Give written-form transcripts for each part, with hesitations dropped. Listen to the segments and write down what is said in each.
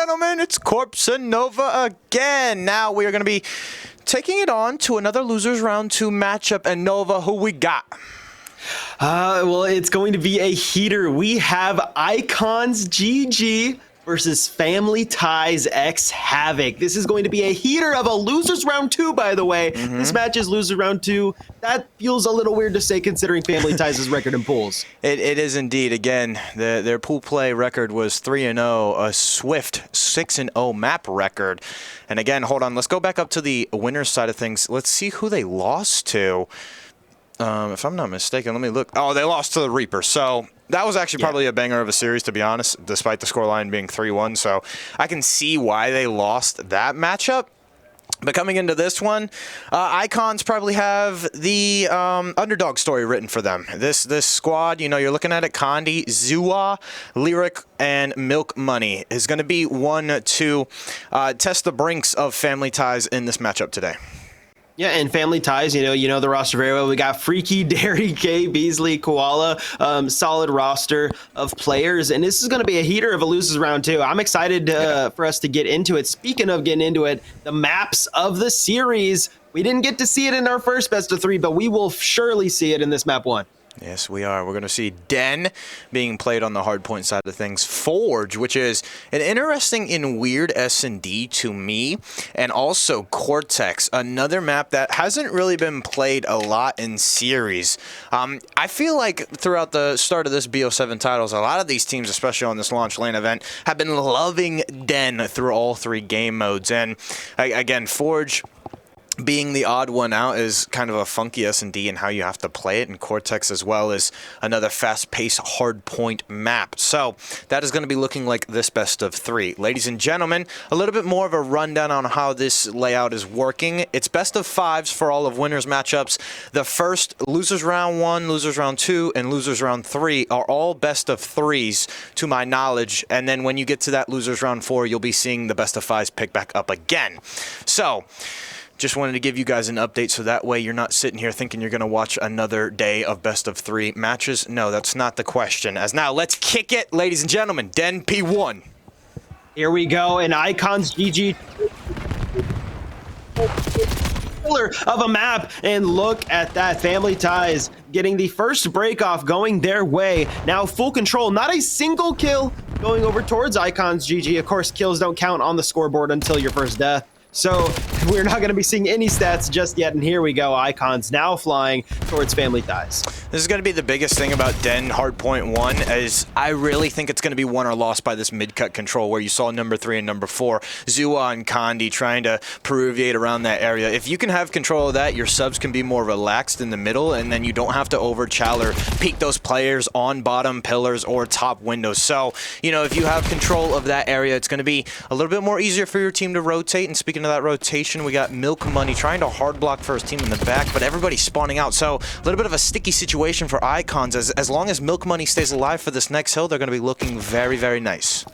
gentlemen, it's Corpse and Nova again. Now we are going to be taking it on to another Losers Round 2 matchup. And Nova, who we got? Well, it's going to be a heater. We have ICONSgg versus FamilyTies x Havok. This is going to be a heater of a Losers Round 2, by the way. This match is Losers Round 2. That feels a little weird to say considering FamilyTies' record in pools. It is indeed. Again, their pool play record was 3-0, a swift 6-0 map record. And again, hold on, let's go back up to the winner's side of things. Let's see who they lost to. If I'm not mistaken, let me look. Oh, they lost to the Reaper. So that was actually probably a banger of a series, to be honest, despite the scoreline being 3-1. So I can see why they lost that matchup. But coming into this one, Icons probably have the underdog story written for them. This squad, you know, you're looking at it, Condi, Zua, Lyric, and Milk Money is going to be one to test the brinks of FamilyTies in this matchup today. Yeah, and FamilyTies, you know the roster very well. We got Freaky, Derry, K, Beasley, Koala, solid roster of players, and this is going to be a heater of a Losers Round 2. I'm excited for us to get into it. Speaking of getting into it, the maps of the series, we didn't get to see it in our first best of 3, but we will surely see it in this map 1. Yes, we are. We're going to see Den being played on the hardpoint side of things. Forge, which is an interesting and weird S&D to me. And also Cortex, another map that hasn't really been played a lot in series. I feel like throughout the start of this BO7 titles, a lot of these teams, especially on this launch lane event, have been loving Den through all 3 game modes. And again, Forge being the odd one out is kind of a funky S&D in how you have to play it, and Cortex as well is another fast-paced hard-point map. So that is going to be looking like this best of 3. Ladies and gentlemen, a little bit more of a rundown on how this layout is working. It's best of 5s for all of winners matchups. The first Losers Round 1, Losers Round 2, and Losers Round 3 are all best of 3s to my knowledge, and then when you get to that Losers Round 4, you'll be seeing the best of 5s pick back up again. So just wanted to give you guys an update so that way you're not sitting here thinking you're going to watch another day of best of 3 matches. No, that's not the question. As now, let's kick it, ladies and gentlemen. Den P1. Here we go, and ICONSgg killer of a map, and look at that. FamilyTies getting the first break off, going their way. Now full control, not a single kill going over towards ICONSgg. Of course, kills don't count on the scoreboard until your first death. So we're not going to be seeing any stats just yet, and here we go. Icons now flying towards FamilyTies. This is going to be the biggest thing about Den Hardpoint 1, is I really think it's going to be won or lost by this mid-cut control, where you saw number 3 and number 4, Zua and Condi, trying to peruviate around that area. If you can have control of that, your subs can be more relaxed in the middle, and then you don't have to overchal or peek those players on bottom pillars or top windows. So, you know, if you have control of that area, it's going to be a little bit more easier for your team to rotate. And speaking of that rotation, we got Milk Money trying to hard block for his team in the back, but everybody's spawning out. So a little bit of a sticky situation for Icons. As long as Milk Money stays alive for this next hill, they're going to be looking very, very nice.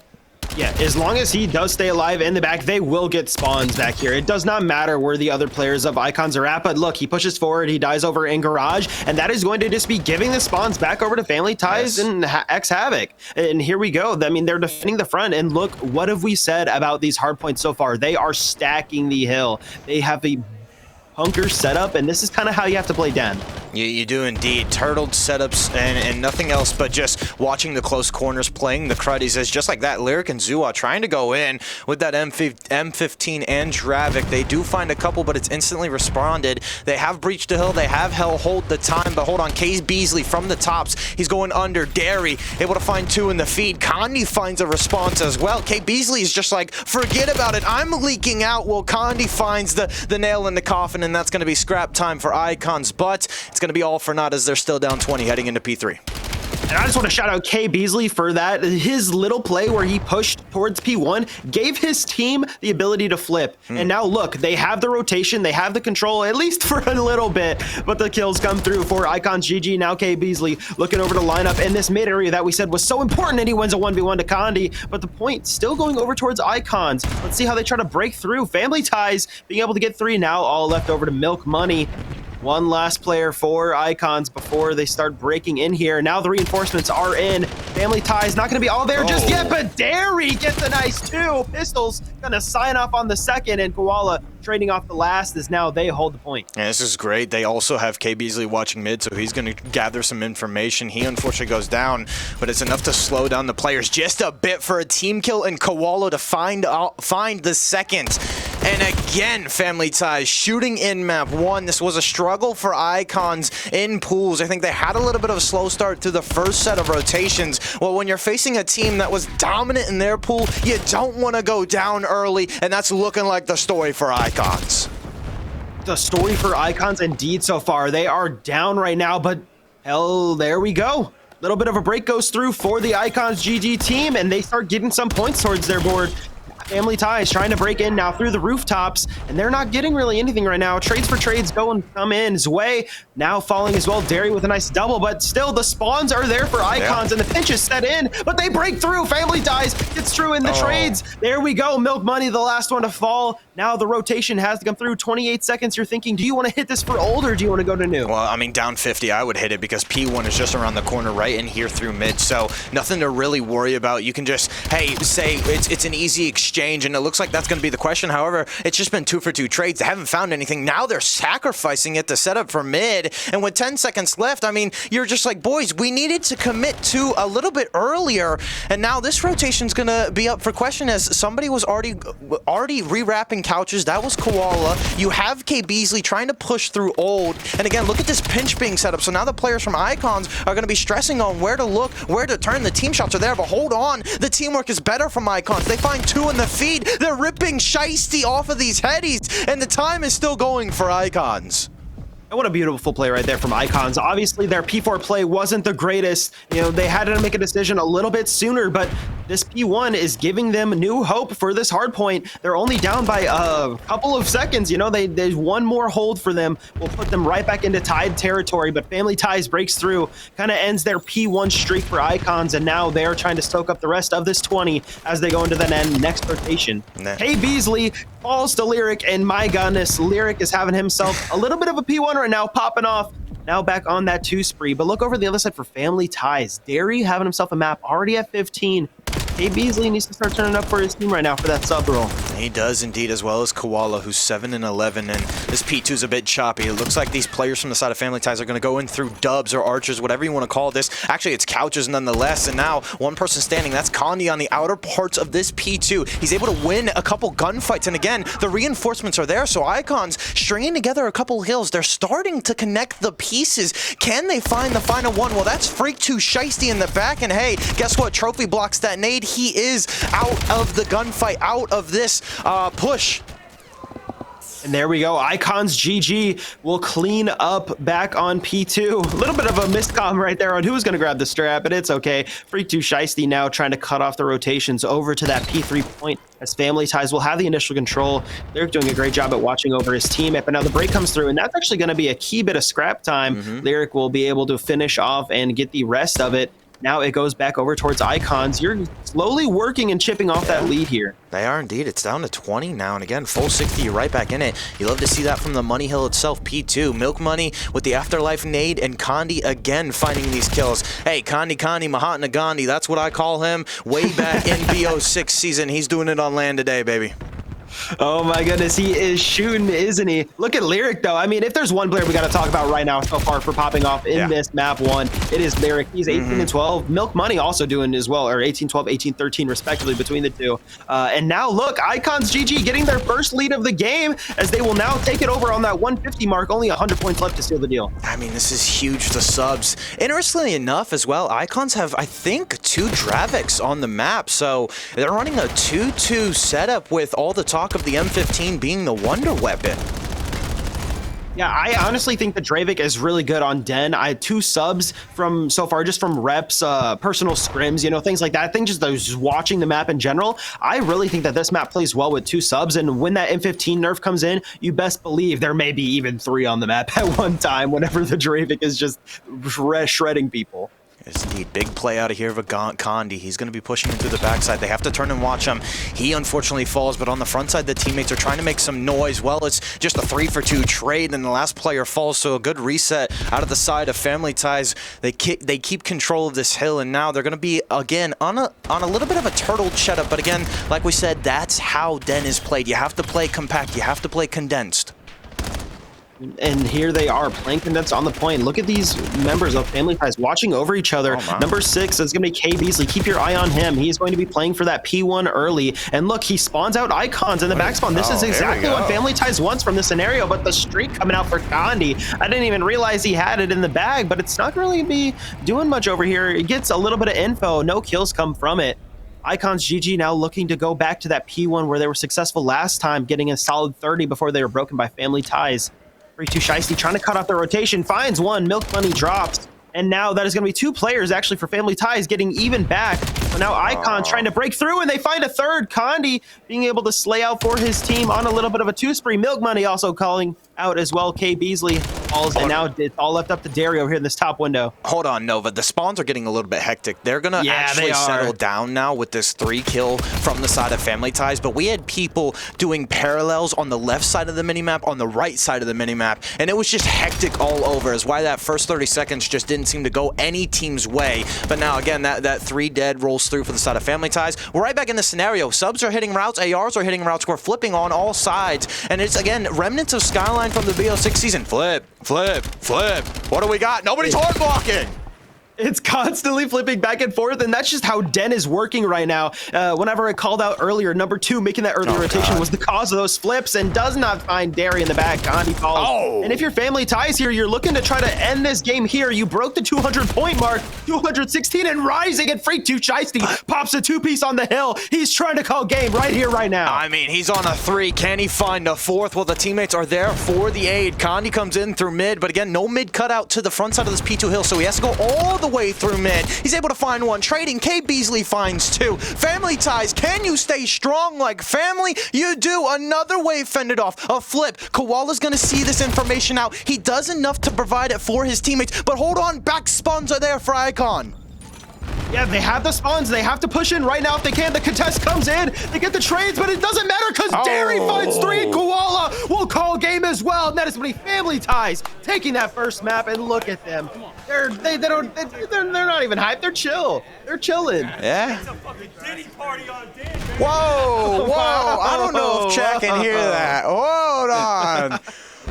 Yeah, as long as he does stay alive in the back, they will get spawns back here. It does not matter where the other players of Icons are at, but look, he pushes forward, he dies over in Garage, and that is going to just be giving the spawns back over to FamilyTies and x Havok. And here we go. I mean, they're defending the front, and look, what have we said about these hard points so far? They are stacking the hill. They have a bunker setup, and this is kind of how you have to play Den. You do indeed. Turtled setups and nothing else but just watching the close corners, playing the cruddies as just like that. Lyric and Zua trying to go in with that M15 and Dravik. They do find a couple, but it's instantly responded. They have breached the hill. They have hold the time, but hold on. Case Beasley from the tops. He's going under. Derry able to find 2 in the feed. Condi finds a response as well. K Beasley is just like, forget about it. I'm leaking out. Well, Condi finds the nail in the coffin, and that's going to be scrap time for Icons, but it's going to be all for naught as they're still down 20 heading into P3. And I just want to shout out K Beasley for that. His little play where he pushed towards P1 gave his team the ability to flip. And now look, they have the rotation, they have the control, at least for a little bit, but the kills come through for ICONSgg. Now K Beasley looking over the lineup in this mid area that we said was so important, and he wins a 1v1 to Condi, but the point still going over towards Icons. Let's see how they try to break through. FamilyTies being able to get 3 now, all left over to Milk Money. One last player for Icons before they start breaking in here. Now the reinforcements are in. FamilyTies not going to be all there just yet, but Derry gets a nice 2. Pistols going to sign off on the second, and Koala trading off the last as now they hold the point. And this is great. They also have K. Beasley watching mid, so he's going to gather some information. He unfortunately goes down, but it's enough to slow down the players just a bit for a team kill and Koala to find the second. And again, FamilyTies shooting in map 1. This was a struggle for Icons in pools. I think they had a little bit of a slow start through the first set of rotations. Well, when you're facing a team that was dominant in their pool, you don't want to go down early, and that's looking like the story for Icons. The story for Icons indeed so far. They are down right now, but hell, there we go. Little bit of a break goes through for the ICONsgg team, and they start getting some points towards their board. FamilyTies trying to break in now through the rooftops, and they're not getting really anything right now. Trades for trades go and come in. Zwei now falling as well. Derry with a nice double, but still the spawns are there for Icons, and the pinch is set in, but they break through. FamilyTies gets through in the trades. There we go. Milk Money, the last one to fall. Now the rotation has to come through. 28 seconds. You're thinking, do you want to hit this for old, or do you want to go to new? Well, I mean, down 50, I would hit it because P1 is just around the corner right in here through mid, so nothing to really worry about. You can just, hey, say it's an easy exchange, and it looks like that's going to be the question. However, it's just been 2 for 2 trades. They haven't found anything. Now they're sacrificing it to set up for mid, and with 10 seconds left, I mean, you're just like, boys, we needed to commit to a little bit earlier, and now this rotation's going to be up for question as somebody was already rewrapping couches. That was Koala. You have K. Beasley trying to push through old, and again, look at this pinch being set up. So now the players from Icons are going to be stressing on where to look, where to turn. The team shots are there, but hold on, the teamwork is better from Icons. They find 2 in the feed. They're ripping Shiesty off of these headies, and the time is still going for Icons. And what a beautiful play right there from Icons. Obviously, their P4 play wasn't the greatest. You know, they had to make a decision a little bit sooner, but this P1 is giving them new hope for this hard point. They're only down by a couple of seconds. You know, there's one more hold for them. Will put them right back into tied territory, but FamilyTies breaks through, kind of ends their P1 streak for Icons, and now they're trying to soak up the rest of this 20 as they go into the next rotation. Hey, Beasley falls to Lyric, and my goodness, Lyric is having himself a little bit of a P1 right now, popping off. Now back on that 2 spree, but look over the other side for FamilyTies. Derry having himself a map already at 15. K. Beasley needs to start turning up for his team right now for that sub roll. He does indeed, as well as Koala, who's 7 and 11, and this P2's a bit choppy. It looks like these players from the side of FamilyTies are going to go in through dubs or archers, whatever you want to call this. Actually, it's couches nonetheless, and now one person standing. That's Condi on the outer parts of this P2. He's able to win a couple gunfights, and again, the reinforcements are there, so Icons stringing together a couple hills. They're starting to connect the pieces. Can they find the final one? Well, that's Freak 2 Shiesty in the back, and hey, guess what? Trophy blocks that nade. He is out of the gunfight, out of this push. And there we go. ICONsgg will clean up back on P2. A little bit of a miscomm right there on who's going to grab the strap, but it's okay. Freak 2 Shiesty now trying to cut off the rotations over to that P3 point as FamilyTies will have the initial control. They're doing a great job at watching over his team. But now the break comes through, and that's actually going to be a key bit of scrap time. Lyric will be able to finish off and get the rest of it. Now it goes back over towards Icons. You're slowly working and chipping off that lead here. They are indeed. It's down to 20 now, and again, full 60, you're right back in it. You love to see that from the Money Hill itself, P2. Milk Money with the Afterlife nade, and Condi again finding these kills. Hey, Condi, Mahatma Gandhi, that's what I call him. Way back in BO6 season, he's doing it on land today, baby. Oh my goodness, he is shooting, isn't he? Look at Lyric, though. I mean, if there's one player we got to talk about right now so far for popping off in this map 1, it is Lyric. He's 18 and 12. Milk Money also doing as well, or 18, 12, 18, 13 respectively between the two. And now look, ICONsgg getting their first lead of the game as they will now take it over on that 150 mark. Only 100 points left to seal the deal. I mean, this is huge, the subs. Interestingly enough as well, Icons have, I think, 2 Draviks on the map. So they're running a 2-2 setup with all the talk of the M15 being the wonder weapon. Yeah, I honestly think the Dravik is really good on Den. I had 2 subs from so far, just from reps, personal scrims, you know, things like that. I think just those watching the map in general, I really think that this map plays well with 2 subs. And when that M15 nerf comes in, you best believe there may be even 3 on the map at one time whenever the Dravik is just shredding people. It's indeed big play out of here for CoD. He's going to be pushing him through the backside. They have to turn and watch him. He unfortunately falls, but on the front side, the teammates are trying to make some noise. Well, it's just a 3-for-2 trade, and the last player falls, so a good reset out of the side of FamilyTies. They keep control of this hill, and now they're going to be, again, on a little bit of a turtle setup, but again, like we said, that's how Den is played. You have to play compact. You have to play condensed. And here they are playing condensed on the point. Look at these members of FamilyTies watching over each other. Number 6 is going to be K Beasley. Keep your eye on him. He's going to be playing for that P1 early. And look, he spawns out icons in the back spawn. This is exactly what FamilyTies wants from this scenario, but the streak coming out for Gandhi. I didn't even realize he had it in the bag, but it's not really be doing much over here. It gets a little bit of info. No kills come from it. ICONSgg now looking to go back to that P1 where they were successful last time, getting a solid 30 before they were broken by FamilyTies. 3-2 Shiesty trying to cut off the rotation, finds one, Milk Money drops, and now that is going to be 2 players actually for FamilyTies getting even back. So now Icon trying to break through, and they find a third. Condi being able to slay out for his team on a little bit of a 2-spree. Milk Money also calling out as well. K Beasley falls, and now it's all left up to Derry over here in this top window. Hold on, Nova. The spawns are getting a little bit hectic. They're going to actually settle down now with this 3-kill from the side of FamilyTies, but we had people doing parallels on the left side of the minimap, on the right side of the minimap, and it was just hectic all over, is why that first 30 seconds just didn't seem to go any team's way. But now, again, that 3 dead rolls through for the side of FamilyTies. We're right back in the scenario. Subs are hitting routes, ARs are hitting routes. We're flipping on all sides, and it's, again, remnants of Skyline from the BO6 season. Flip, flip, flip. What do we got? Nobody's hard blocking. It's constantly flipping back and forth, and that's just how Den is working right now. Whenever I called out earlier, number 2 making that early rotation was the cause of those flips, and does not find Derry in the back. Gandhi falls. And if your FamilyTies here, you're looking to try to end this game here. You broke the 200-point mark, 216, and rising at Freak 2 Shiesty pops a 2-piece on the hill. He's trying to call game right here, right now. I mean, he's on a 3. Can he find a 4th? Well, the teammates are there for the aid. Condi comes in through mid, but again, no mid cutout to the front side of this P2 hill, so he has to go all the way through mid. He's able to find one. Trading, K Beasley finds 2. FamilyTies, can you stay strong like family? You do. Another wave fended off. A flip. Koala's going to see this information out. He does enough to provide it for his teammates, but hold on, back spawns are there for Icon. Yeah, they have the spawns. They have to push in right now if they can. The contest comes in. They get the trades, but it doesn't matter because Derry finds 3. Koala will call game as well. And that is when FamilyTies taking that first map, and look at them. They're not even hyped. They're chill. They're chilling. Yeah. Whoa, whoa. I don't know if chat can hear that. Hold on.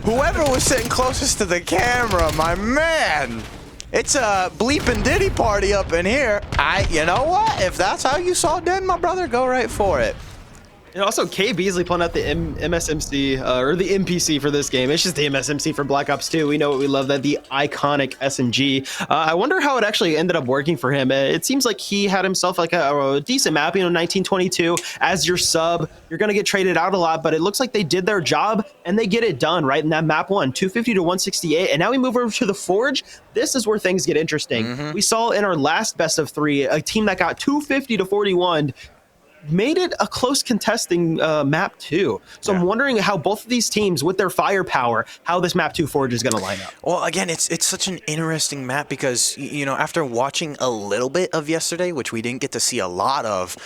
Whoever was sitting closest to the camera, my man. It's a bleeping Diddy party up in here. You know what? If that's how you saw Den, my brother, go right for it. And also, K Beasley pulling out the MSMC, or the MPC for this game. It's just the MSMC for Black Ops 2. We know what we love, that the iconic SMG. I wonder how it actually ended up working for him. It seems like he had himself like a decent map, 1922. As your sub, you're going to get traded out a lot, but it looks like they did their job, and they get it done, right? In that map 1, 250 to 168. And now we move over to the Forge. This is where things get interesting. We saw in our last best of 3, a team that got 250 to 41, made it a close contesting map 2. So I'm wondering how both of these teams, with their firepower, how this map 2 Forge is going to line up. Well, again, it's such an interesting map because, you know, after watching a little bit of yesterday, which we didn't get to see a lot of,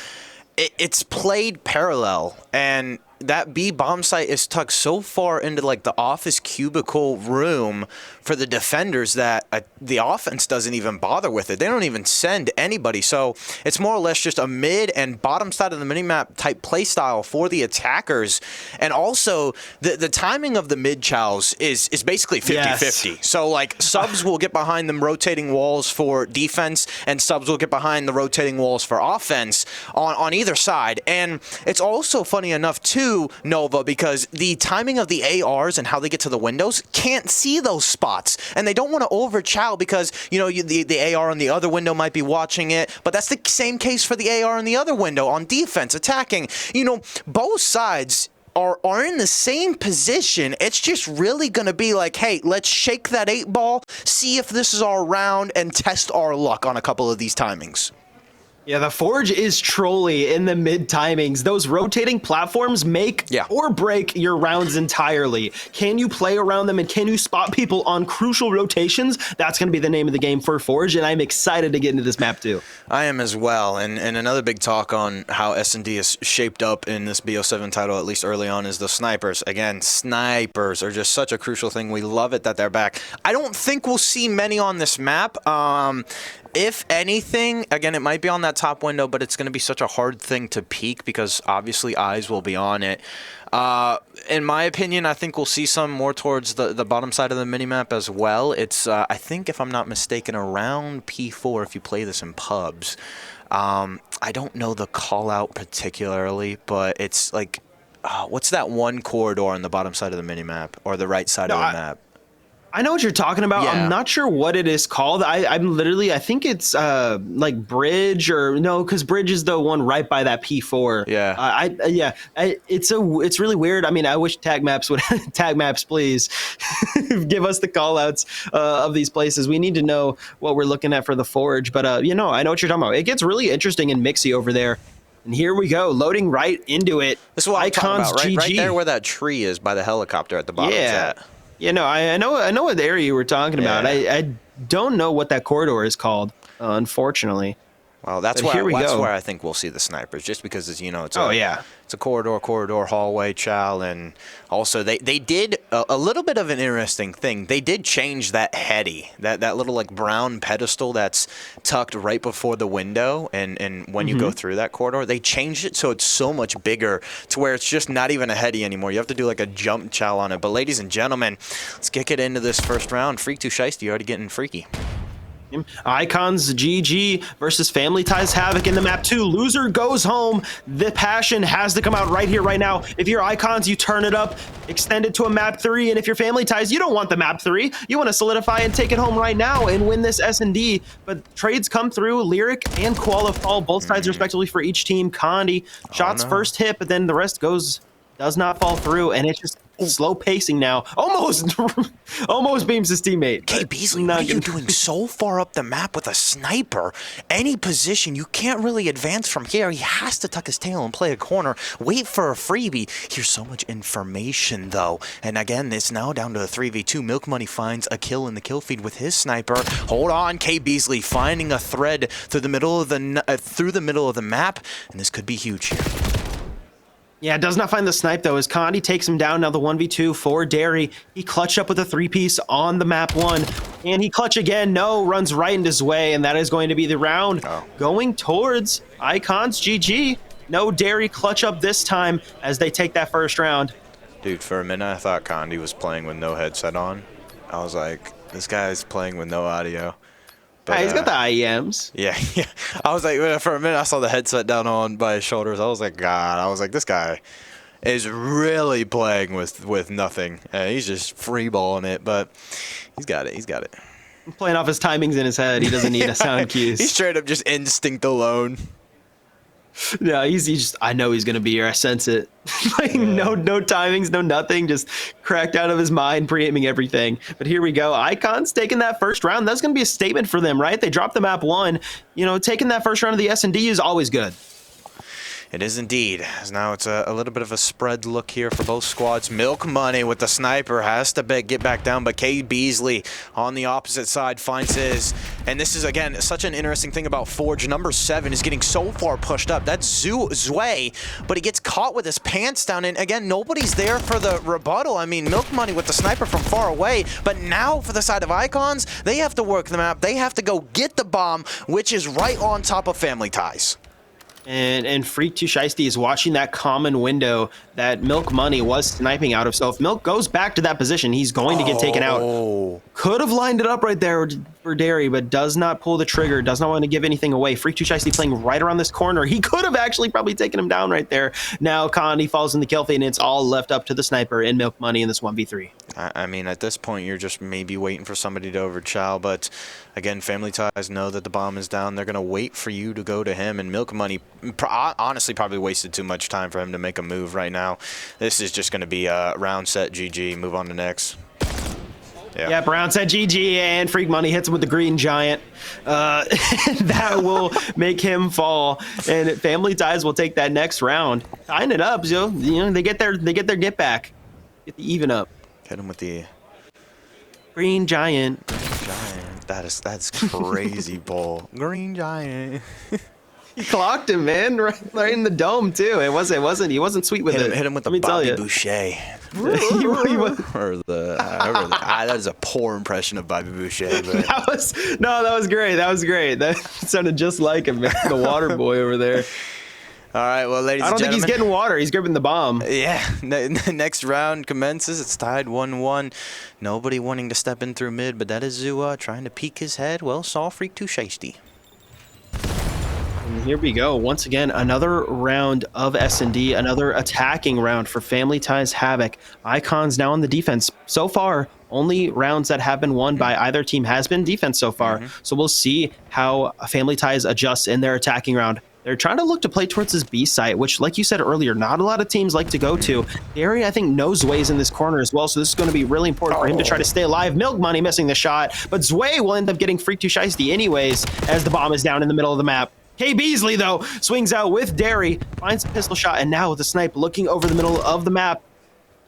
it's played parallel, and that B bomb site is tucked so far into like the office cubicle room for the defenders that the offense doesn't even bother with it. They don't even send anybody. So it's more or less just a mid and bottom side of the minimap type play style for the attackers. And also the timing of the mid chows is basically 50-50. So like subs will get behind them rotating walls for defense, and subs will get behind the rotating walls for offense on either side. And it's also funny enough too, Nova, because the timing of the ARs and how they get to the windows can't see those spots, and they don't want to over chow because, you know, the AR on the other window might be watching it, but that's the same case for the AR in the other window on defense attacking. You know, both sides are in the same position. It's just really going to be like, hey, let's shake that 8 ball, see if this is our round, and test our luck on a couple of these timings. Yeah, the Forge is trolly in the mid timings. Those rotating platforms make or break your rounds entirely. Can you play around them and can you spot people on crucial rotations? That's going to be the name of the game for Forge, and I'm excited to get into this map too. I am as well, and another big talk on how S&D is shaped up in this BO7 title, at least early on, is the snipers. Again, snipers are just such a crucial thing. We love it that they're back. I don't think we'll see many on this map. If anything, again, it might be on that top window, but it's going to be such a hard thing to peek because obviously eyes will be on it. In my opinion, I think we'll see some more towards the bottom side of the minimap as well. It's, I think, if I'm not mistaken, around P4 if you play this in pubs. I don't know the call out particularly, but it's like, what's that one corridor on the bottom side of the minimap or the right side of the map? I know what you're talking about. Yeah. I'm not sure what it is called. I'm literally, I think it's like Bridge or no, because Bridge is the one right by that P4. Yeah. It's really weird. I mean, I wish tag maps would tag maps, please give us the call outs of these places. We need to know what we're looking at for the Forge. But you know, I know what you're talking about. It gets really interesting and mixy over there. And here we go, loading right into it. This is what I'm talking about, right there where that tree is by the helicopter at the bottom. Yeah. Yeah, no, I know what area you were talking about. I don't know what that corridor is called, unfortunately. Well, that's where I think we'll see the snipers, just because it's, you know, it's a corridor hallway, chow, and also they did a little bit of an interesting thing. They did change that heady, that little like brown pedestal that's tucked right before the window, and when you go through that corridor, they changed it so it's so much bigger to where it's just not even a heady anymore. You have to do like a jump chow on it. But ladies and gentlemen, let's kick it into this first round. Freak to Shiesty already getting freaky. ICONSgg versus FamilyTies Havok in the map 2. Loser goes home. The passion has to come out right here, right now. If you're Icons, you turn it up, extend it to a map 3. And if you're FamilyTies, you don't want the map 3. You want to solidify and take it home right now and win this S&D. But trades come through. Lyric and Koala fall, both sides respectively for each team. Condi shots first hit, but then the rest does not fall through, and it's just slow pacing now. Almost beams his teammate. K Beasley, what are you doing so far up the map with a sniper? Any position, you can't really advance from here. He has to tuck his tail and play a corner, wait for a freebie. Here's so much information, though. And again, it's now down to a 3v2. Milk Money finds a kill in the kill feed with his sniper. Hold on, K Beasley finding a thread through the middle of the map, and this could be huge here. Yeah, does not find the snipe, though, as Condi takes him down. Now the 1v2 for Derry. He clutched up with a 3-piece on the map 1. And he clutch again. No, runs right into his way, and that is going to be the round. Going towards ICONSgg. No Derry clutch up this time as they take that first round. Dude, for a minute, I thought Condi was playing with no headset on. I was like, this guy's playing with no audio. But, he's got the IEMs. Yeah. I was like, for a minute, I saw the headset down on by his shoulders. I was like, God. I was like, this guy is really playing with nothing. He's just freeballing it, but he's got it. He's got it. Playing off his timings in his head. He doesn't need a sound cues. He's straight up just instinct alone. Yeah, he's just, I know he's going to be here. I sense it. Like, no timings, no nothing. Just cracked out of his mind, pre-aiming everything. But here we go. Icons taking that first round. That's going to be a statement for them, right? They dropped the map 1. You know, taking that first round of the S&D is always good. It is indeed, as now it's a little bit of a spread look here for both squads. Milk Money with the sniper has to get back down, but K Beasley on the opposite side finds his. And this is, again, such an interesting thing about Forge. Number 7 is getting so far pushed up. That's Zway, but he gets caught with his pants down. And again, nobody's there for the rebuttal. I mean, Milk Money with the sniper from far away, but now for the side of Icons, they have to work the map. They have to go get the bomb, which is right on top of FamilyTies. And Freak to Shiesty is watching that common window that Milk Money was sniping out of. So if Milk goes back to that position, he's going to get taken out. Could have lined it up right there for Derry, but does not pull the trigger, does not want to give anything away. Freak to Shiesty playing right around this corner. He could have actually probably taken him down right there. Now Condi falls in the kill feed, and it's all left up to the sniper and Milk Money in this 1v3. I mean, at this point, you're just maybe waiting for somebody to overchow, but again, FamilyTies know that the bomb is down. They're going to wait for you to go to him, and Milk Money honestly probably wasted too much time for him to make a move right now. This is just going to be a round set GG, move on to next. Yeah, Brown said GG, and Freak Money hits him with the green giant. That will make him fall, and FamilyTies will take that next round, tying it up. So they get their get back, get the even up. Hit him with the green giant. That's crazy, Bull. Green giant. He clocked him, man, right in the dome too. He wasn't sweet with it. Hit him with the Bobby Boucher. That is a poor impression of Bobby Boucher. But. that was great. That sounded just like him, man, the water boy over there. All right, well, ladies and gentlemen. I don't think he's getting water. He's gripping the bomb. Yeah, the next round commences. It's tied 1-1. Nobody wanting to step in through mid, but that is Zua trying to peek his head. Well, saw Freak too shiesty. And here we go. Once again, another round of S&D, another attacking round for FamilyTies Havok. Icons now on the defense. So far, only rounds that have been won by either team has been defense so far. So we'll see how FamilyTies adjusts in their attacking round. They're trying to look to play towards this B site, which, like you said earlier, not a lot of teams like to go to. Gary, I think, knows Zway's in this corner as well, so this is going to be really important for him to try to stay alive. Milk Money missing the shot, but Zway will end up getting Freak too shiesty anyways as the bomb is down in the middle of the map. K. Beasley, though, swings out with Derry, finds a pistol shot, and now with the snipe looking over the middle of the map,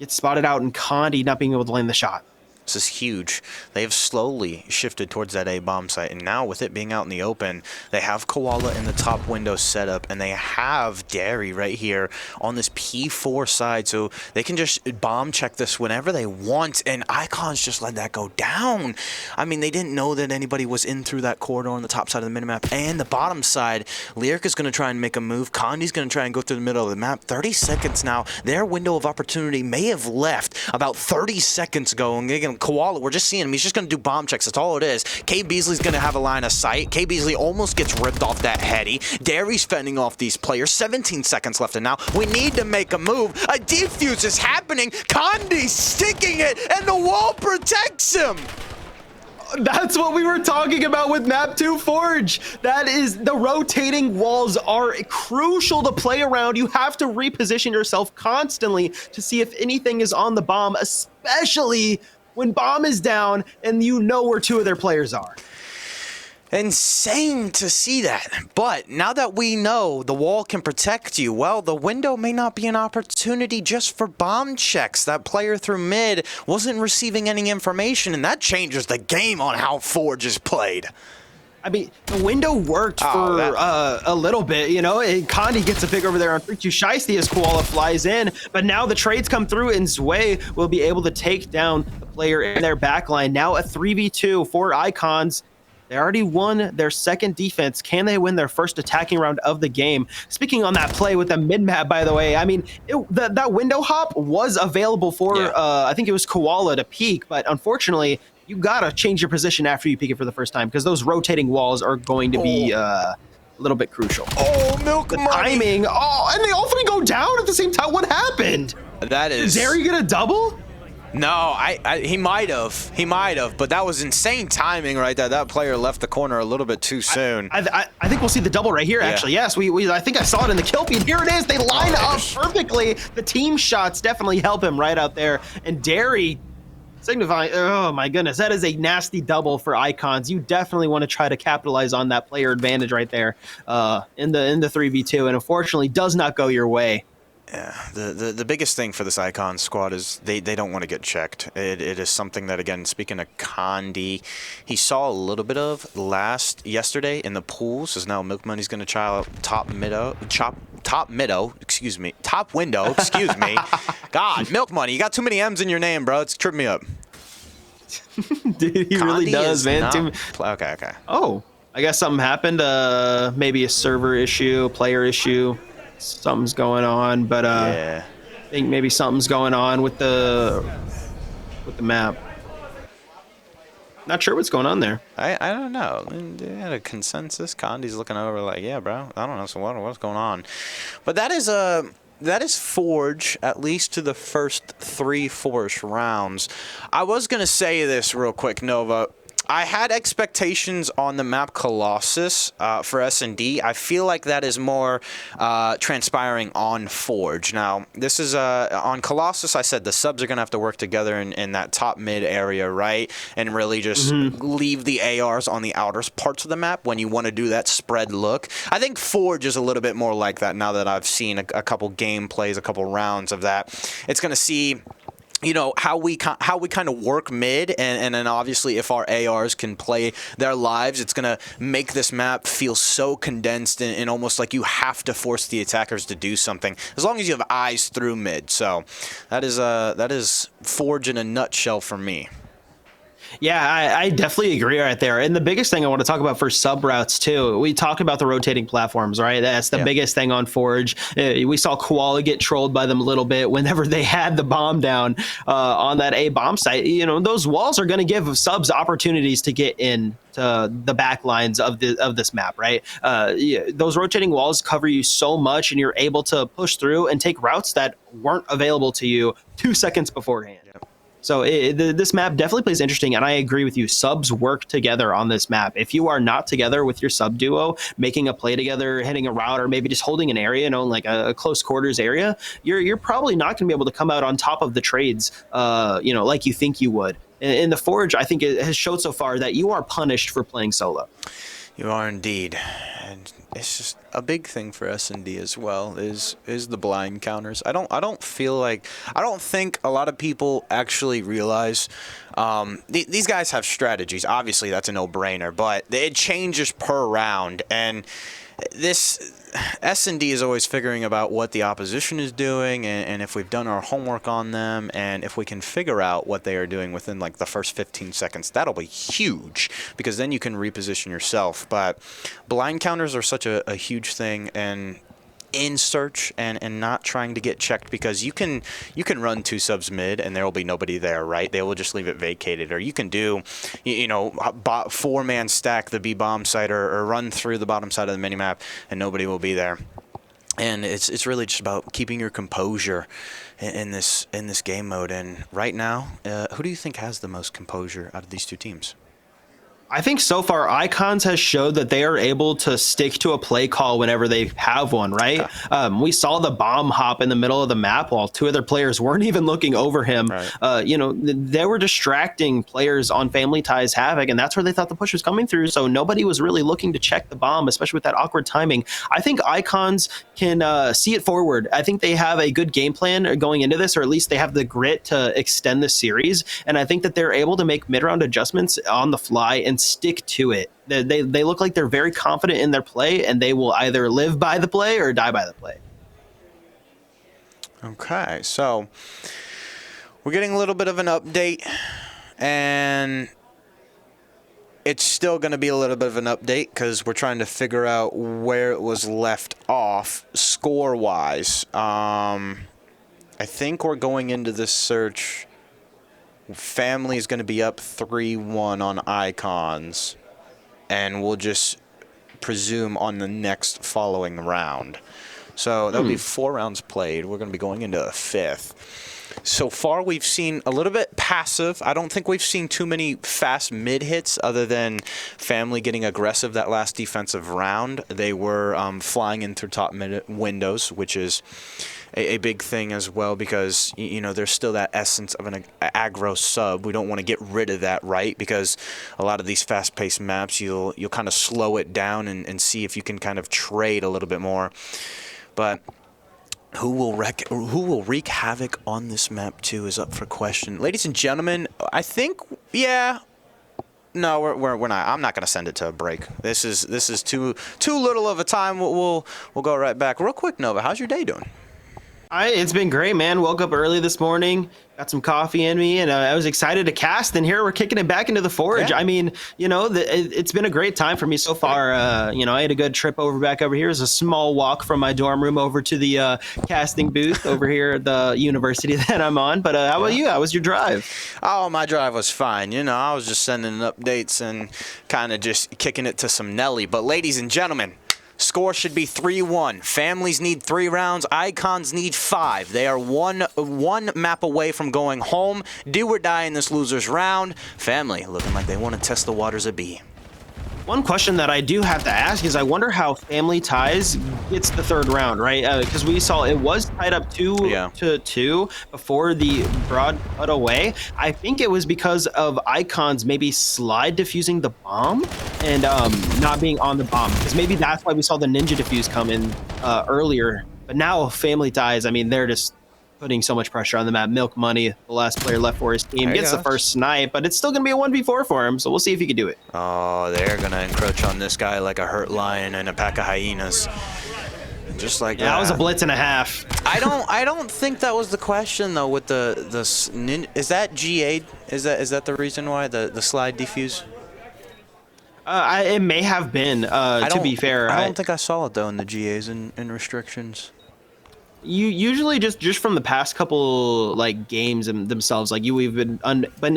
gets spotted out, and Condi not being able to land the shot. This is huge. They have slowly shifted towards that A bomb site, and now with it being out in the open, they have Koala in the top window set up, and they have Derry right here on this P4 side, so they can just bomb check this whenever they want, and Icons just let that go down. I mean, they didn't know that anybody was in through that corridor on the top side of the minimap, and the bottom side. Lyric is going to try and make a move. Condi's going to try and go through the middle of the map. 30 seconds now. Their window of opportunity may have left about 30 seconds ago, and they're going to Koala, we're just seeing him. He's just going to do bomb checks. That's all it is. K. Beasley's going to have a line of sight. K. Beasley almost gets ripped off that heady. Derry's fending off these players. 17 seconds left, and now we need to make a move. A defuse is happening. Condi's sticking it, and the wall protects him. That's what we were talking about with Map 2 Forge. That is, the rotating walls are crucial to play around. You have to reposition yourself constantly to see if anything is on the bomb, especially when bomb is down and you know where two of their players are. Insane to see that. But now that we know the wall can protect you, well, the window may not be an opportunity just for bomb checks. That player through mid wasn't receiving any information, and that changes the game on how Forge is played. I mean, the window worked for a little bit, you know. Condi gets a pick over there on Freak too shiesty as Koala flies in, but now the trades come through, and Zway will be able to take down the player in their backline. Now a 3v2 for Icons. They already won their second defense. Can they win their first attacking round of the game? Speaking on that play with the mid-map, by the way, I mean, that window hop was available for, I think it was Koala to peek, but unfortunately, you gotta change your position after you peek it for the first time because those rotating walls are going to be a little bit crucial. Oh, Milk Money! Timing. Oh, and they all three go down at the same time. What happened? That is. Is Derry gonna double? No, he might have, but that was insane timing right there. That player left the corner a little bit too soon. I think we'll see the double right here, actually. Yes, I think I saw it in the kill feed. Here it is. They line up perfectly. The team shots definitely help him right out there. And Derry signifying, oh my goodness, that is a nasty double for Icons. You definitely want to try to capitalize on that player advantage right there in the 3v2, and unfortunately does not go your way. Yeah, the biggest thing for this Icon squad is they don't want to get checked. It is something that, again, speaking of Condi, he saw a little bit of yesterday in the pools. So now Milk Money's going to try out top window, excuse me. God, Milk Money, you got too many M's in your name, bro. It's tripping me up. Dude, he really does, man. Okay. Oh, I guess something happened. Maybe a server issue, player issue. Something's going on, but I think maybe something's going on with the map. Not sure what's going on there. I don't know. They had a consensus. Condi's looking over like, yeah, bro. I don't know. So what's going on? But that is Forge, at least to the first 3 Forge rounds. I was gonna say this real quick, Nova. I had expectations on the map Colossus for S&D. I feel like that is more transpiring on Forge. Now, this is on Colossus, I said the subs are going to have to work together in that top mid area, right? And really just leave the ARs on the outer parts of the map when you want to do that spread look. I think Forge is a little bit more like that now that I've seen a couple gameplays, a couple rounds of that. It's going to see, you know, how we kind of work mid, and then obviously if our ARs can play their lives, it's going to make this map feel so condensed and almost like you have to force the attackers to do something as long as you have eyes through mid. So that is Forge in a nutshell for me. Yeah, I definitely agree right there. And the biggest thing I want to talk about for sub routes too, we talked about the rotating platforms, right? That's the biggest thing on Forge. We saw Koala get trolled by them a little bit whenever they had the bomb down on that A bomb site. You know, those walls are going to give subs opportunities to get in to the back lines of this map, right? Those rotating walls cover you so much, and you're able to push through and take routes that weren't available to you 2 seconds beforehand. Yep. So this map definitely plays interesting, and I agree with you. Subs work together on this map. If you are not together with your sub duo, making a play together, hitting a route, or maybe just holding an area, you know, like a close quarters area, you're probably not going to be able to come out on top of the trades, you know, like you think you would. In the Forge, I think it has showed so far that you are punished for playing solo. You are indeed, and it's just a big thing for S&D as well is the blind counters. I don't think a lot of people actually realize these guys have strategies. Obviously, that's a no-brainer, but it changes per round, and this S&D is always figuring about what the opposition is doing, and if we've done our homework on them, and if we can figure out what they are doing within like the first 15 seconds, that'll be huge, because then you can reposition yourself. But blind counters are such a huge thing, and in search and not trying to get checked, because you can run 2 subs mid and there will be nobody there, right? They will just leave it vacated. Or you can do, you know, 4-man stack the B bomb site, or run through the bottom side of the minimap and nobody will be there. And it's really just about keeping your composure in this game mode. And right now, who do you think has the most composure out of these two teams? I think so far Icons has showed that they are able to stick to a play call whenever they have one, right? We saw the bomb hop in the middle of the map while 2 other players weren't even looking over him. Right. You know, they were distracting players on FamilyTies Havok, and that's where they thought the push was coming through. So nobody was really looking to check the bomb, especially with that awkward timing. I think Icons can see it forward. I think they have a good game plan going into this, or at least they have the grit to extend the series. And I think that they're able to make mid-round adjustments on the fly and stick to it. They look like they're very confident in their play, and they will either live by the play or die by the play. Okay, so we're getting a little bit of an update, and it's still going to be a little bit of an update because we're trying to figure out where it was left off score-wise. I think we're going into this search. Family is going to be up 3-1 on Icons, and we'll just presume on the next following round. So that'll be 4 rounds played. We're going to be going into a 5th. So far, we've seen a little bit passive. I don't think we've seen too many fast mid hits other than Family getting aggressive that last defensive round. They were flying in through top mid windows, which is a big thing as well, because, you know, there's still that essence of an aggro sub. We don't want to get rid of that, right? Because a lot of these fast-paced maps, you'll kind of slow it down and see if you can kind of trade a little bit more. But who will wreak havoc on this map too is up for question. Ladies and gentlemen, I think, yeah. No, we're not. I'm not going to send it to a break. This is too little of a time. We'll go right back. Real quick, Nova, how's your day doing? It's been great, man. Woke up early this morning, got some coffee in me, and I was excited to cast. And here we're kicking it back into the Forge. Yeah. I mean, you know, it's been a great time for me so far. You know, I had a good trip back over here. It was a small walk from my dorm room over to the casting booth over here at the university that I'm on. But how about you? How was your drive? Oh, my drive was fine. You know, I was just sending updates and kind of just kicking it to some Nelly. But ladies and gentlemen, Score should be 3-1. Families need 3 rounds. Icons need 5. They are one map away from going home. Do or die in this loser's round. Family looking like they want to test the waters a B. One question that I do have to ask is I wonder how FamilyTies gets the 3rd round, right? Because we saw it was tied up 2-2 before the broad cut away. I think it was because of Icons maybe slide diffusing the bomb and not being on the bomb, because maybe that's why we saw the ninja diffuse come in earlier. But now FamilyTies, I mean, they're just putting so much pressure on the map. Milk Money, the last player left for his team, gets the first snipe, but it's still going to be a 1v4 for him, so we'll see if he can do it. Oh, they're going to encroach on this guy like a hurt lion and a pack of hyenas. Just like that. That was a blitz and a half. I don't think that was the question though with is that GA? Is that the reason why the slide defuse? It may have been, to be fair. I don't think I saw it though in the GAs and restrictions. You usually just from the past couple like games themselves, like we've been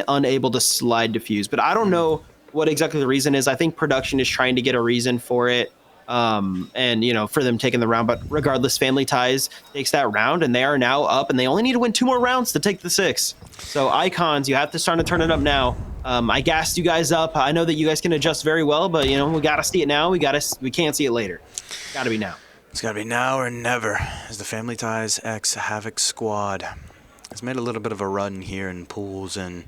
unable to slide diffuse, but I don't know what exactly the reason is. I think production is trying to get a reason for it, and you know, for them taking the round. But regardless, FamilyTies takes that round, and they are now up, and they only need to win 2 more rounds to take the 6. So Icons, you have to start to turn it up now. I gassed you guys up. I know that you guys can adjust very well, but you know, we gotta see it now. We can't see it later. Gotta be now. It's got to be now or never, as the FamilyTies x Havok squad has made a little bit of a run here in pools, and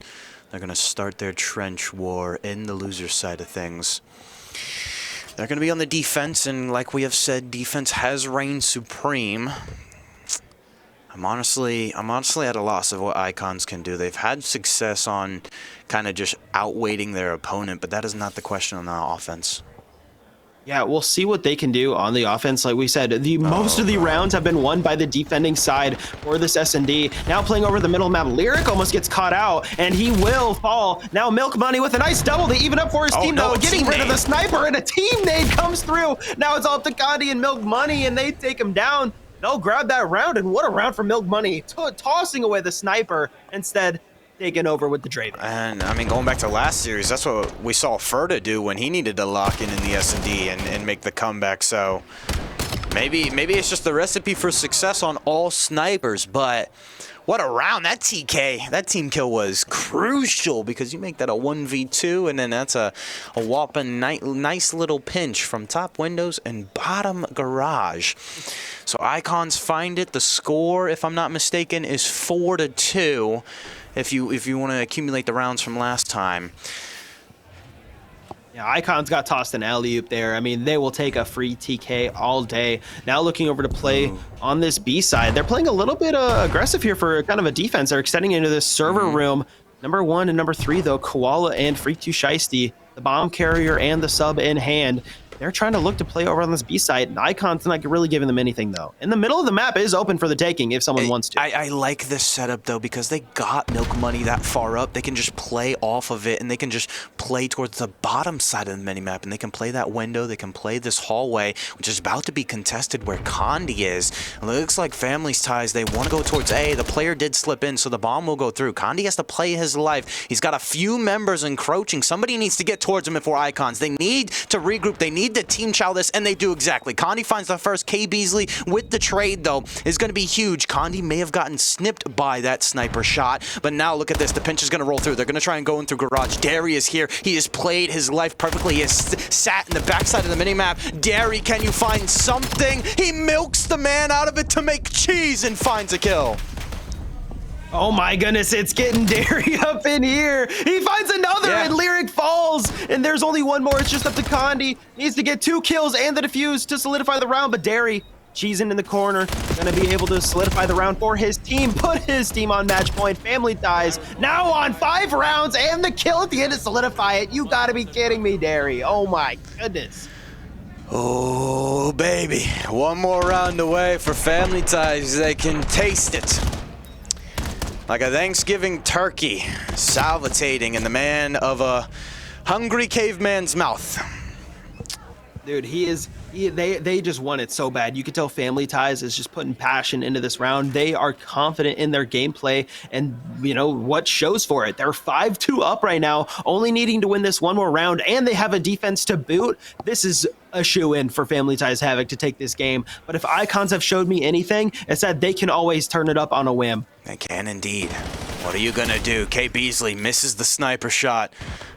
they're going to start their trench war in the loser side of things. They're going to be on the defense, and like we have said, defense has reigned supreme. I'm honestly at a loss of what Icons can do. They've had success on kind of just outweighting their opponent, but that is not the question on the offense. Yeah, we'll see what they can do on the offense. Like we said, most of the rounds have been won by the defending side for this S&D. Now playing over the middle map, Lyric almost gets caught out, and he will fall. Now Milk Money with a nice double to even up for his team, though, getting rid of the sniper, and a team nade comes through. Now it's all up to CoD and Milk Money, and they take him down. They'll grab that round, and what a round for Milk Money, tossing away the sniper, instead taken over with the Draven. And I mean, going back to last series, that's what we saw Ferda do when he needed to lock in the S&D and make the comeback. So maybe it's just the recipe for success on all snipers. But what a round. That team kill was crucial, because you make that a 1v2, and then that's a whopping nice little pinch from top windows and bottom garage. So Icons find it. The score, if I'm not mistaken, is 4-2. If you want to accumulate the rounds from last time. Yeah, Icons got tossed an alley-oop there. I mean, they will take a free TK all day. Now looking over to play on this B side. They're playing a little bit aggressive here for kind of a defense. They're extending into this server room. Number 1 and number 3, though, Koala and Freak2 Shiesty, the bomb carrier and the sub in hand. They're trying to look to play over on this B side. And Icon's not really giving them anything, though. And the middle of the map is open for the taking if someone wants to. I like this setup, though, because they got Milk Money that far up. They can just play off of it, and they can just play towards the bottom side of the minimap, and they can play that window. They can play this hallway, which is about to be contested where Condi is. It looks like FamilyTies, they want to go towards A. The player did slip in, so the bomb will go through. Condi has to play his life. He's got a few members encroaching. Somebody needs to get towards him before Icons. They need to regroup. They need to team chow this, and they do exactly. Condi finds the first. K. Beasley with the trade, though, is going to be huge. Condi may have gotten snipped by that sniper shot, but now look at this. The pinch is going to roll through. They're going to try and go in through garage. Derry is here. He has played his life perfectly. He has sat in the backside of the minimap. Derry, can you find something? He milks the man out of it to make cheese and finds a kill. Oh my goodness, it's getting Derry up in here. He finds another, and Lyric falls. And there's only one more. It's just up to Condi. Needs to get 2 kills and the defuse to solidify the round. But Derry, cheesing in the corner, gonna be able to solidify the round for his team. Put his team on match point. FamilyTies now on 5 rounds and the kill at the end to solidify it. You gotta be kidding me, Derry. Oh my goodness. Oh, baby. One more round away for FamilyTies. They can taste it. Like a Thanksgiving turkey, salivating in the man of a hungry caveman's mouth. Dude, they just want it so bad. You could tell FamilyTies is just putting passion into this round. They are confident in their gameplay, and you know what shows for it. They're 5-2 up right now, only needing to win this one more round, and they have a defense to boot. This is a shoe-in for FamilyTies Havok to take this game. But if Icons have showed me anything, it's that they can always turn it up on a whim. They can indeed. What are you gonna do? K. Beasley misses the sniper shot.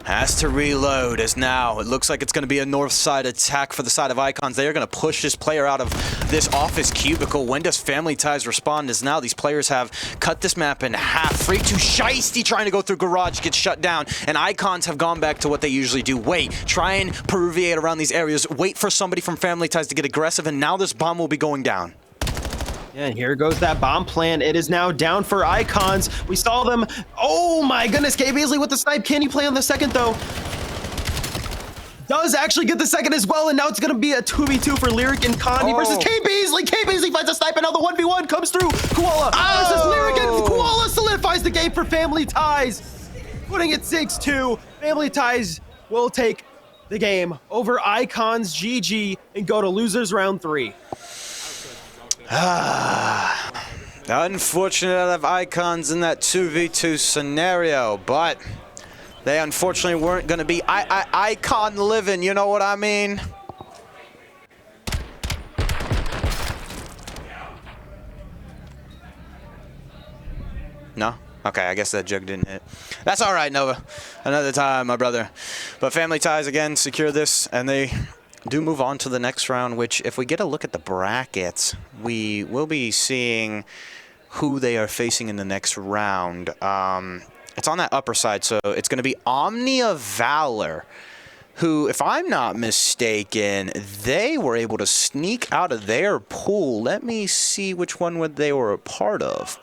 Has to reload as now it looks like it's gonna be a north side attack for the side of Icons. They are gonna push this player out of this office cubicle. When does FamilyTies respond? As now these players have cut this map in half. FreakTooShiesty trying to go through garage gets shut down, and Icons have gone back to what they usually do. Wait, try and perviate around these areas. Wait for somebody from FamilyTies to get aggressive, and now this bomb will be going down. Yeah, and here goes that bomb plan. It is now down for Icons. We saw them. Oh my goodness, K. Beasley with the snipe. Can he play on the second though? Does actually get the second as well, and now it's gonna be a 2v2 for Lyric and Condi versus K. Beasley. K. Beasley finds a snipe, and now the 1v1 comes through. Koala versus Lyric, and Koala solidifies the game for FamilyTies, putting it 6-2. FamilyTies will take the game over ICONSgg and go to losers round 3. Unfortunate out of Icons in that 2v2 scenario, but they unfortunately weren't going to be Icon living, you know what I mean? No? Okay, I guess that joke didn't hit. That's all right, Nova. Another time, my brother. But FamilyTies, again, secure this, and they do move on to the next round, which if we get a look at the brackets, we will be seeing who they are facing in the next round. It's on that upper side, so it's going to be Omnia Valor, who, if I'm not mistaken, they were able to sneak out of their pool. Let me see which one they were a part of.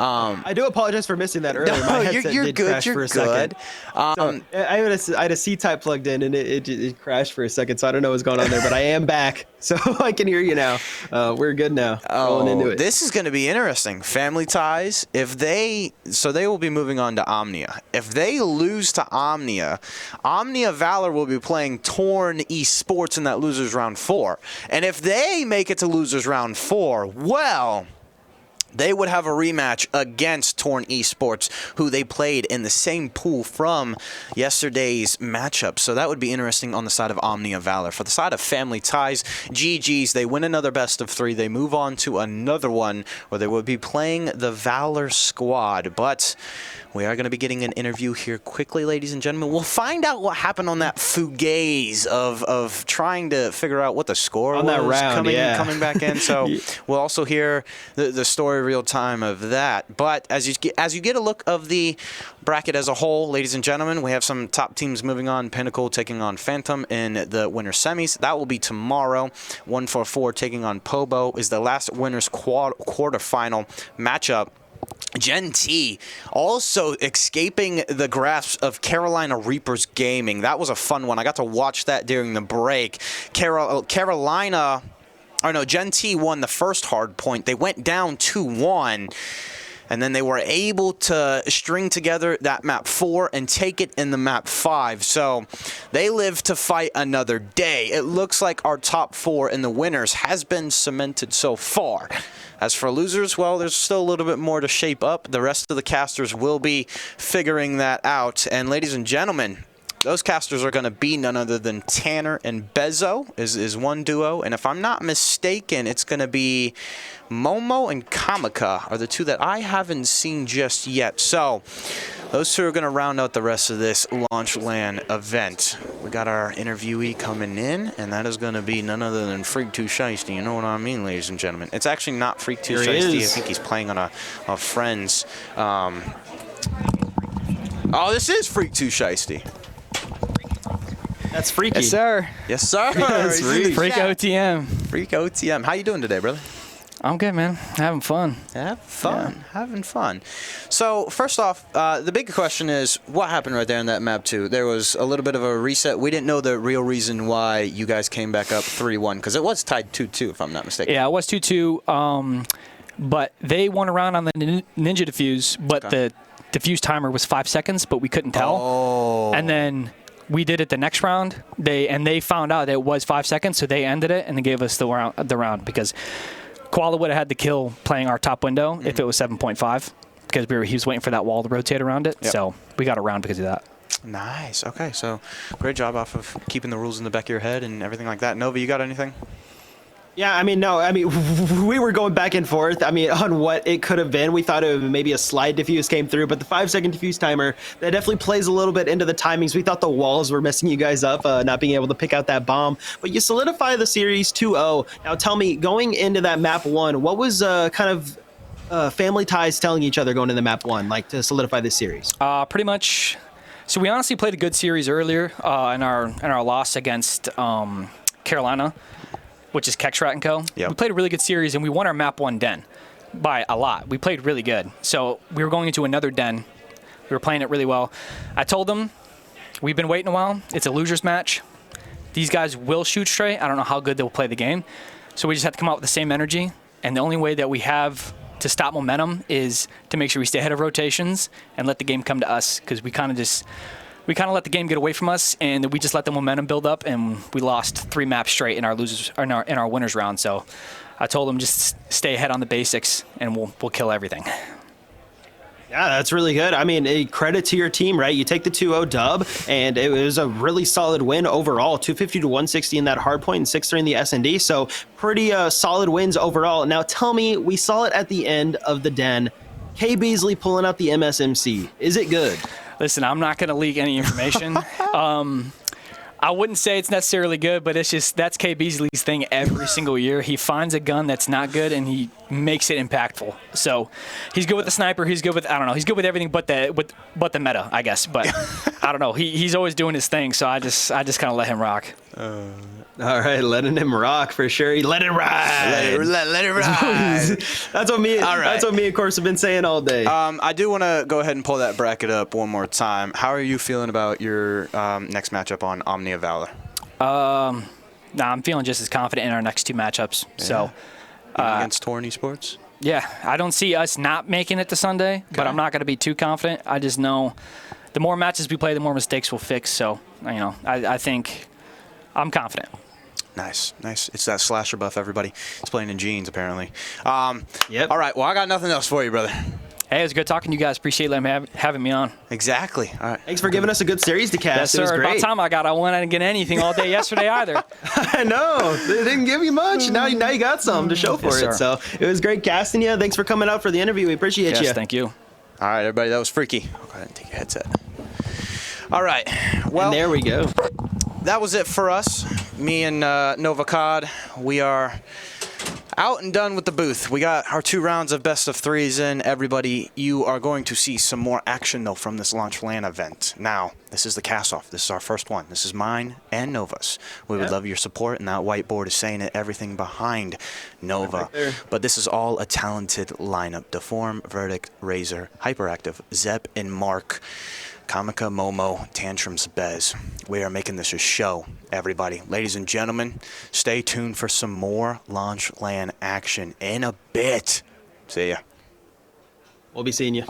I do apologize for missing that earlier. My headset you're did good. crash for a second. So I had a C-type plugged in, and it crashed for a second, so I don't know what's going on there, but I am back, so I can hear you now. We're good now. Rolling into it. This is going to be interesting. FamilyTies, so they will be moving on to Omnia. If they lose to Omnia, Omnia Valor will be playing Torn Esports in that losers round 4. And if they make it to losers round 4, well, they would have a rematch against Torn Esports, who they played in the same pool from yesterday's matchup. So that would be interesting on the side of Omnia Valor. For the side of FamilyTies, GG's, they win another best of 3. They move on to another one where they will be playing the Valor squad. But we are going to be getting an interview here quickly, ladies and gentlemen. We'll find out what happened on that fugaze of trying to figure out what the score on was that round, coming back in. So we'll also hear the story real time of that. But as you get a look of the bracket as a whole, ladies and gentlemen, we have some top teams moving on. Pinnacle taking on Phantom in the winner semis. That will be tomorrow. 144 taking on Pobo is the last winners quarterfinal matchup. Gen T also escaping the grasp of Carolina Reapers Gaming. That was a fun one. I got to watch that during the break. Gen T won the first hard point. They went down 2-1. And then they were able to string together that map 4 and take it in the map 5. So they live to fight another day. It looks like our top 4 in the winners has been cemented so far. As for losers, well, there's still a little bit more to shape up. The rest of the casters will be figuring that out. And ladies and gentlemen, those casters are going to be none other than Tanner and Bezo is one duo. And if I'm not mistaken, it's going to be Momo and Kamika are the two that I haven't seen just yet. So those two are going to round out the rest of this Launch LAN event. We got our interviewee coming in, and that is going to be none other than FreakTooShiesty. You know what I mean, ladies and gentlemen? It's actually not FreakTooShiesty. I think he's playing on a friend's. Oh, this is FreakTooShiesty. That's freaky. Yes, sir. Yes, sir. Yes, Freak OTM. Freak OTM. How you doing today, brother? I'm good, man. Having fun. Having fun. So first off, the big question is, what happened right there in that map 2? There was a little bit of a reset. We didn't know the real reason why you guys came back up 3-1, because it was tied 2-2, if I'm not mistaken. Yeah, it was 2-2, but they won a round on the Ninja Defuse, but the defuse timer was 5 seconds, but we couldn't tell. Oh. And then we did it the next round. They found out that it was 5 seconds, so they ended it and they gave us the round because Koala would have had the kill playing our top window if it was 7.5 because he was waiting for that wall to rotate around it. Yep. So we got a round because of that. Nice. Okay, so great job off of keeping the rules in the back of your head and everything like that. Nova, you got anything? Yeah, I mean, no, I mean, we were going back and forth, I mean, on what it could have been. We thought it would maybe a slide diffuse came through, but the 5-second diffuse timer, that definitely plays a little bit into the timings. We thought the walls were messing you guys up, not being able to pick out that bomb, but you solidify the series 2-0. Now tell me, going into that map 1, what was kind of FamilyTies telling each other going into map 1, like to solidify this series? Pretty much. So we honestly played a good series earlier in our loss against Carolina, which is Kexrat & Co. Yep. We played a really good series, and we won our map 1 den by a lot. We played really good. So we were going into another den. We were playing it really well. I told them, we've been waiting a while. It's a loser's match. These guys will shoot straight. I don't know how good they'll play the game. So we just have to come out with the same energy. And the only way that we have to stop momentum is to make sure we stay ahead of rotations and let the game come to us, because we kind of let the game get away from us, and we just let the momentum build up, and we lost 3 maps straight in our winners round. So I told them just stay ahead on the basics, and we'll kill everything. Yeah, that's really good. I mean, a credit to your team, right? You take the 2-0 dub, and it was a really solid win overall. 250 to 160 in that hard point, and 6-3 in the S&D. So pretty solid wins overall. Now tell me, we saw it at the end of the den. K Beasley pulling out the MSMC. Is it good? Listen, I'm not going to leak any information. I wouldn't say it's necessarily good, but it's just that's K Beasley's thing every single year. He finds a gun that's not good and he makes it impactful. So he's good with the sniper. He's good with he's good with everything but the meta, I guess. But I don't know. He's always doing his thing. So I just kind of let him rock. All right, letting him rock for sure. Let it ride. Let it ride. That's what me. All right. That's what me, of course, have been saying all day. I do want to go ahead and pull that bracket up one more time. How are you feeling about your next matchup on Omni of Valor? I'm feeling just as confident in our next 2 matchups. Yeah. So against Torn Esports. Yeah, I don't see us not making it to Sunday, but I'm not going to be too confident. I just know the more matches we play, the more mistakes we'll fix. So I think I'm confident. Nice. It's that slasher buff, everybody. It's playing in jeans, apparently. Yep. All right, well, I got nothing else for you, brother. Hey, it was good talking to you guys. Appreciate having me on. Exactly. All right. Thanks for giving us a good series to cast. Yes, sir. It was great. About time I won. I didn't get anything all day yesterday either. I know. They didn't give you much. Now you got some to show for it. Sir. So it was great casting you. Thanks for coming out for the interview. We appreciate you. Yes, thank you. All right, everybody. That was freaky. Go ahead and take your headset. All right. Well, and there we go. That was it for us. Me and Nova CoD. We are out and done with the booth. We got our 2 rounds of best of 3s in. Everybody, you are going to see some more action, though, from this launch LAN event. Now, this is the cast-off. This is our first one. This is mine and Nova's. We would love your support, and that whiteboard is saying it, everything behind Nova. Right, but this is all a talented lineup. Deform, Verdict, Razor, Hyperactive, Zep, and Mark. Kamika, Momo, Tantrums, Bez. We are making this a show, everybody. Ladies and gentlemen, stay tuned for some more launch LAN action in a bit. See ya. We'll be seeing you.